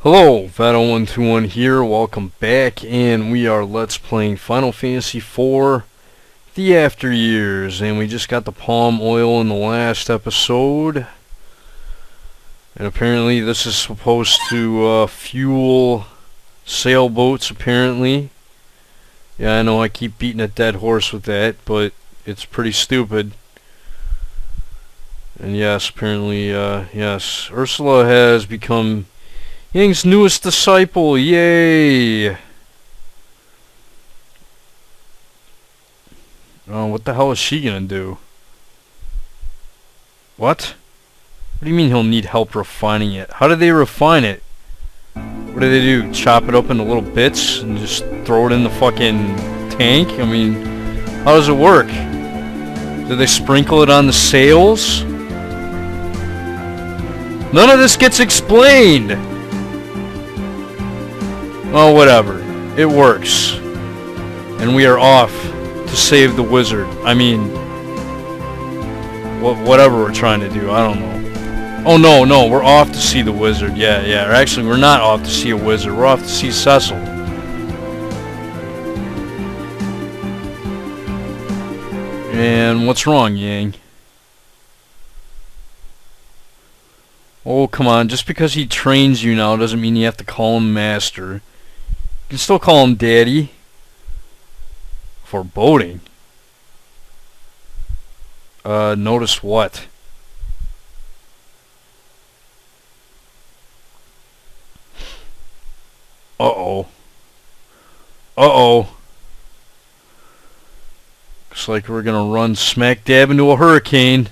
Hello, Vado121 here, welcome back, and we are Let's Playing Final Fantasy IV, The After Years, and we just got the palm oil in the last episode, and apparently this is supposed to fuel sailboats, apparently. Yeah, I know I keep beating a dead horse with that, but it's pretty stupid. And yes, apparently, yes, Ursula has become Yang's newest disciple, yay! Oh, what the hell is she gonna do? What? What do you mean he'll need help refining it? How did they refine it? What do they do? Chop it up into little bits and just throw it in the fucking tank? I mean, how does it work? Do they sprinkle it on the sails? None of this gets explained! Oh, whatever. It works. And we are off to save the wizard. I mean, whatever we're trying to do, I don't know. Oh, no, we're off to see the wizard. Yeah. Or actually, we're not off to see a wizard. We're off to see Cecil. And what's wrong, Yang? Oh, come on. Just because he trains you now doesn't mean you have to call him master. You can still call him Daddy. Foreboding. Notice what? Uh-oh. Looks like we're gonna run smack dab into a hurricane.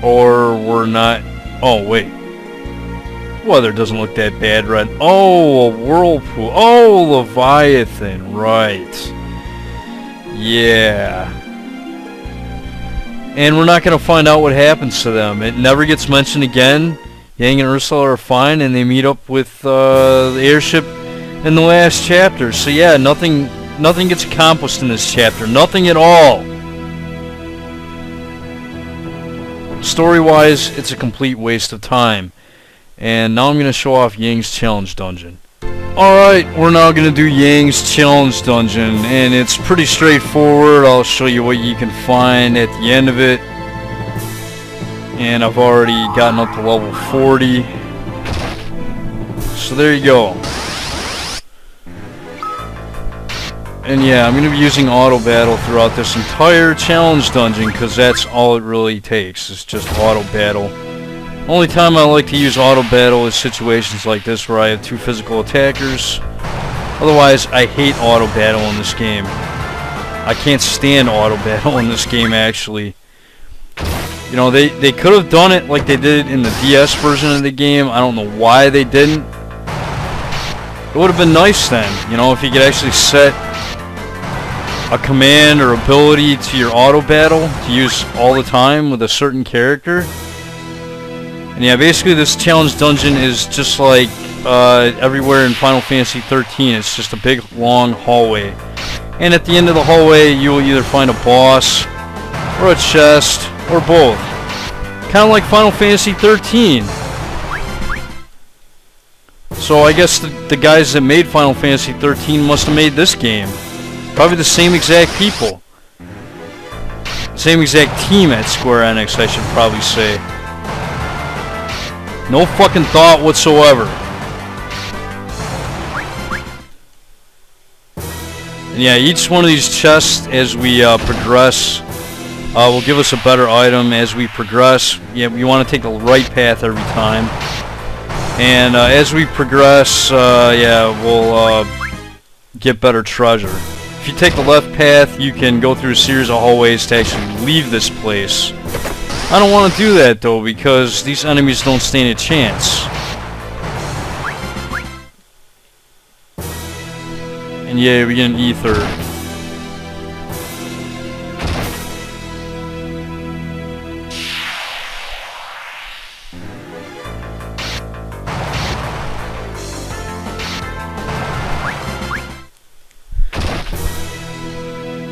Or we're not. Oh, wait. Weather doesn't look that bad, right? Oh, a whirlpool. Oh, Leviathan. Right. Yeah. And we're not going to find out what happens to them. It never gets mentioned again. Yang and Ursula are fine, and they meet up with the airship in the last chapter. So yeah, nothing gets accomplished in this chapter. Nothing at all. Story-wise, it's a complete waste of time. And now I'm going to show off Yang's challenge dungeon. Alright, we're now going to do Yang's challenge dungeon. And it's pretty straightforward. I'll show you what you can find at the end of it. And I've already gotten up to level 40. So there you go. And yeah, I'm going to be using auto battle throughout this entire challenge dungeon because that's all it really takes. It's just auto battle. Only time I like to use auto battle is situations like this where I have two physical attackers. Otherwise, I hate auto battle in this game. I can't stand auto battle in this game, actually. You know, they could have done it like they did in the DS version of the game. I don't know why they didn't. It would have been nice then, you know, if you could actually set a command or ability to your auto battle to use all the time with a certain character. And yeah, basically this challenge dungeon is just like everywhere in Final Fantasy 13. It's just a big long hallway. And at the end of the hallway you will either find a boss or a chest or both. Kind of like Final Fantasy 13. So I guess the guys that made Final Fantasy 13 must have made this game. Probably the same exact people. Same exact team at Square Enix, I should probably say. No fucking thought whatsoever. And yeah, each one of these chests, as we progress, will give us a better item as we progress. Yeah, we want to take the right path every time. And as we progress, yeah, we'll get better treasure. If you take the left path, you can go through a series of hallways to actually leave this place. I don't want to do that though, because these enemies don't stand a chance. And yeah, we get an ether.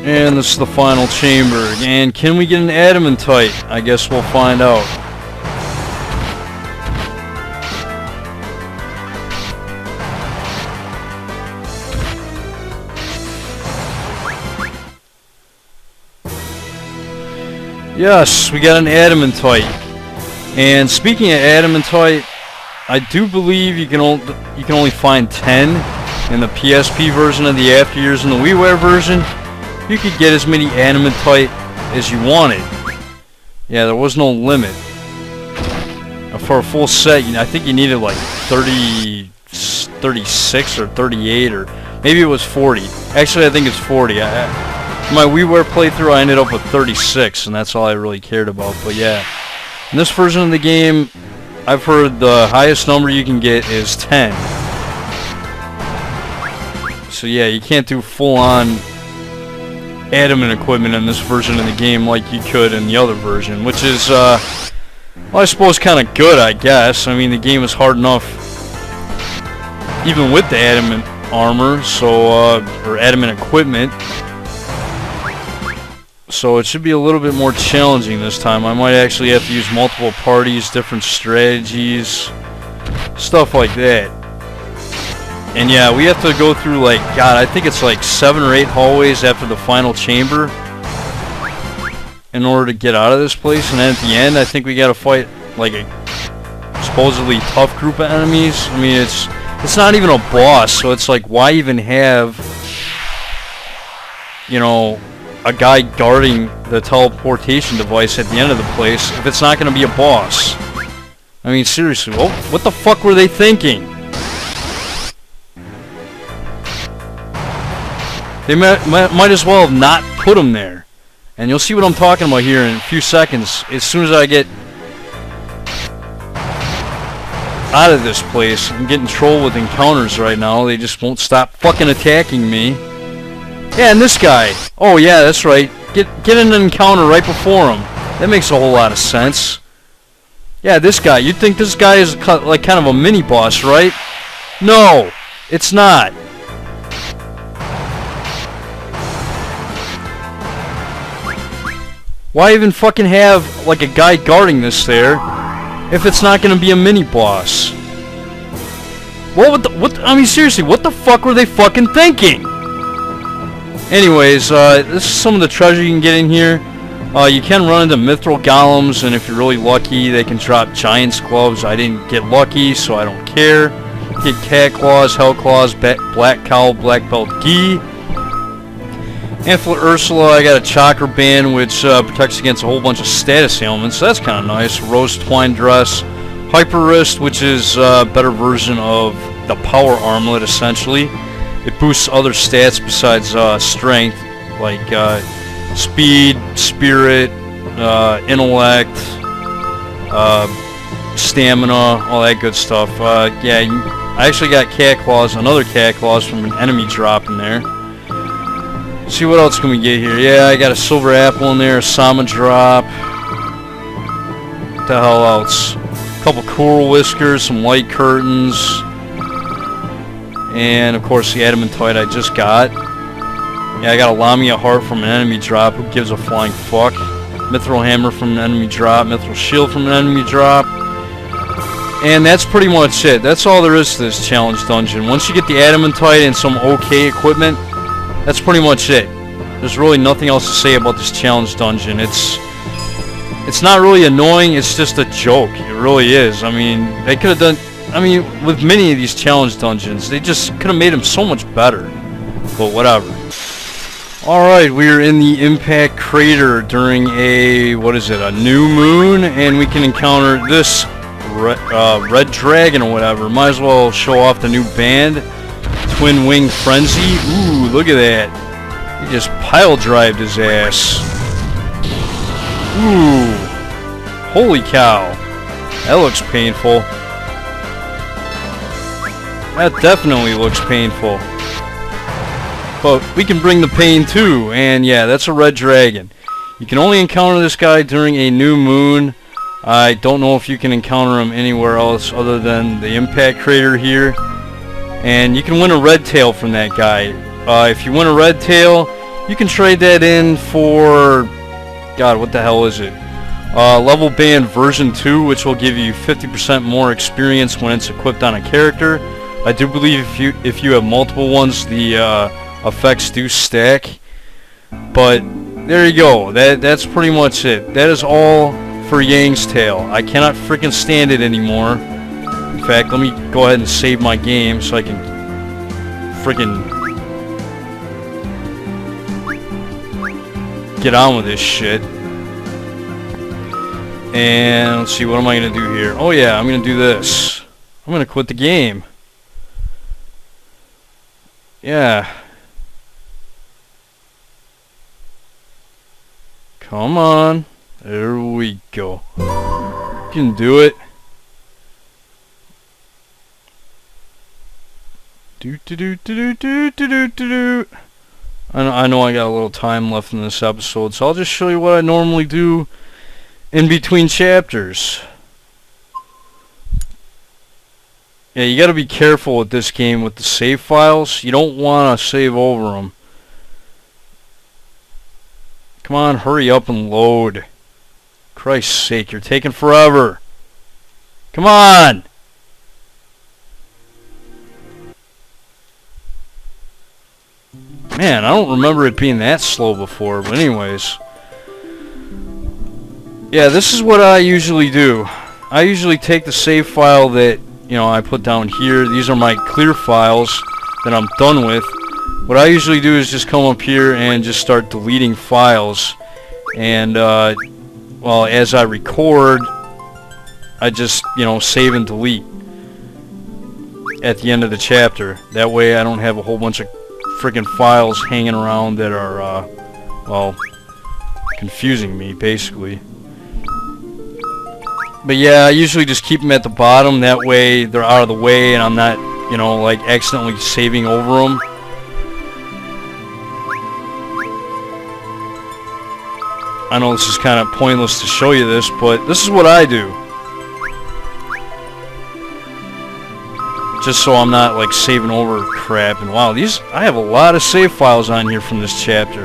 And this is the final chamber. And can we get an adamantite? I guess we'll find out. Yes, we got an adamantite. And speaking of adamantite, I do believe you can only find 10 in the PSP version of the Afteryears. In the WiiWare version, you could get as many adamantite as you wanted. Yeah, there was no limit. For a full set, I think you needed like 36 or 38, or maybe it was 40. Actually, I think it's 40. My WiiWare playthrough, I ended up with 36, and that's all I really cared about. But yeah, in this version of the game, I've heard the highest number you can get is 10. So yeah, you can't do full-on adamant equipment in this version of the game like you could in the other version, which is, well, I suppose kind of good, I guess. I mean, the game is hard enough, even with the adamant armor, so, or adamant equipment. So it should be a little bit more challenging this time. I might actually have to use multiple parties, different strategies, stuff like that. And yeah, we have to go through like, God, I think it's like 7 or 8 hallways after the final chamber in order to get out of this place. And then at the end, I think we gotta fight like a supposedly tough group of enemies. I mean, it's not even a boss, so it's like, why even have, you know, a guy guarding the teleportation device at the end of the place if it's not going to be a boss? I mean, seriously, what the fuck were they thinking? They might as well have not put him there. And you'll see what I'm talking about here in a few seconds. As soon as I get out of this place, I'm getting trolled with encounters right now. They just won't stop fucking attacking me. Yeah, and this guy. Oh yeah, that's right. Get in an encounter right before him. That makes a whole lot of sense. Yeah, this guy. You'd think this guy is like kind of a mini boss, right? No, it's not. Why even fucking have like a guy guarding this there if it's not gonna be a mini boss? What? I mean, seriously, what the fuck were they fucking thinking? Anyways, this is some of the treasure you can get in here. You can run into mithril golems, and if you're really lucky, they can drop giant's gloves. I didn't get lucky, so I don't care. Get cat claws, hell claws, black cowl, black belt gi. And for Ursula, I got a chakra band, which protects against a whole bunch of status ailments, so that's kind of nice. Rose twine dress. Hyper wrist, which is a better version of the power armlet, essentially. It boosts other stats besides strength, like speed, spirit, intellect, stamina, all that good stuff. Yeah, I actually got cat claws, another cat claws from an enemy drop in there. Let's see, what else can we get here? Yeah, I got a silver apple in there, a Sama drop. What the hell else? A couple coral whiskers, some light curtains. And of course the adamantite I just got. Yeah, I got a Lamia heart from an enemy drop. Who gives a flying fuck? Mithril hammer from an enemy drop. Mithril shield from an enemy drop. And that's pretty much it. That's all there is to this challenge dungeon. Once you get the adamantite and some okay equipment, that's pretty much it. There's really nothing else to say about this challenge dungeon. It's not really annoying. It's just a joke. It really is. I mean, they could have done. I mean, with many of these challenge dungeons, they just could have made them so much better. But whatever. Alright, we are in the impact crater during a, what is it, a new moon, and we can encounter this red dragon or whatever. Might as well show off the new band, Twin Wing Frenzy. Ooh, look at that. He just pile drived his ass. Ooh, holy cow. That looks painful. That definitely looks painful. But we can bring the pain too, and yeah, that's a red dragon. You can only encounter this guy during a new moon. I don't know if you can encounter him anywhere else other than the impact crater here. And you can win a red tail from that guy. If you win a red tail, You can trade that in for, God, what the hell is it? Level Band version 2, which will give you 50% more experience when it's equipped on a character. I do believe if you have multiple ones, the effects do stack. But there you go. That's pretty much it. That is all for Yang's Tale. I cannot freaking stand it anymore. In fact, let me go ahead and save my game so I can freaking get on with this shit. And let's see, what am I going to do here? Oh yeah, I'm going to do this. I'm going to quit the game. Yeah. Come on. There we go. You can do it. I know I got a little time left in this episode, so I'll just show you what I normally do in between chapters. Yeah, you gotta be careful with this game with the save files. You don't want to save over them. Come on, hurry up and load. Christ's sake, you're taking forever. Come on! Man, I don't remember it being that slow before, but anyways. Yeah, this is what I usually do. I usually take the save file that, you know, I put down here. These are my clear files that I'm done with. What I usually do is just come up here and just start deleting files. And, well, as I record, I just, you know, save and delete at the end of the chapter. That way I don't have a whole bunch of freaking files hanging around that are, well, confusing me, basically. But yeah, I usually just keep them at the bottom. That way they're out of the way and I'm not, you know, like accidentally saving over them. I know this is kind of pointless to show you this, but this is what I do. Just so I'm not like saving over crap. And wow, I have a lot of save files on here from this chapter.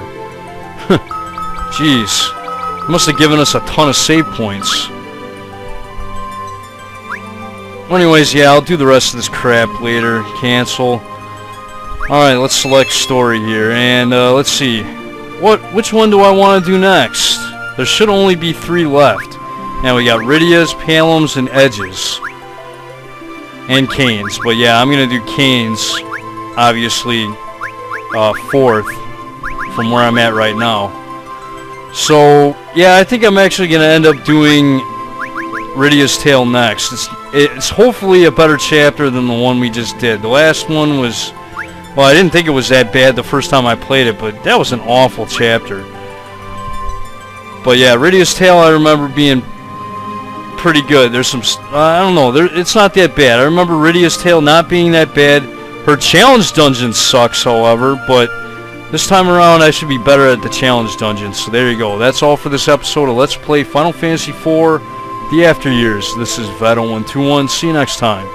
Jeez. Must have given us a ton of save points. Anyways, yeah, I'll do the rest of this crap later. Cancel. Alright, let's select story here. And let's see. Which one do I want to do next? There should only be 3 left. Now we got Rydia's, Palom's, and Edge's. And Kane's. But yeah, I'm going to do Kane's, obviously, 4th from where I'm at right now. So, yeah, I think I'm actually going to end up doing Rydia's Tale next. It's hopefully a better chapter than the one we just did. The last one was, well, I didn't think it was that bad the first time I played it, but that was an awful chapter. But yeah, Rydia's Tale I remember being pretty good. There's some, I don't know, it's not that bad. I remember Rydia's Tale not being that bad. Her challenge dungeon sucks, however, but this time around I should be better at the challenge dungeons. So there you go. That's all for this episode of Let's Play Final Fantasy IV. The After Years. This is Veto121. See you next time.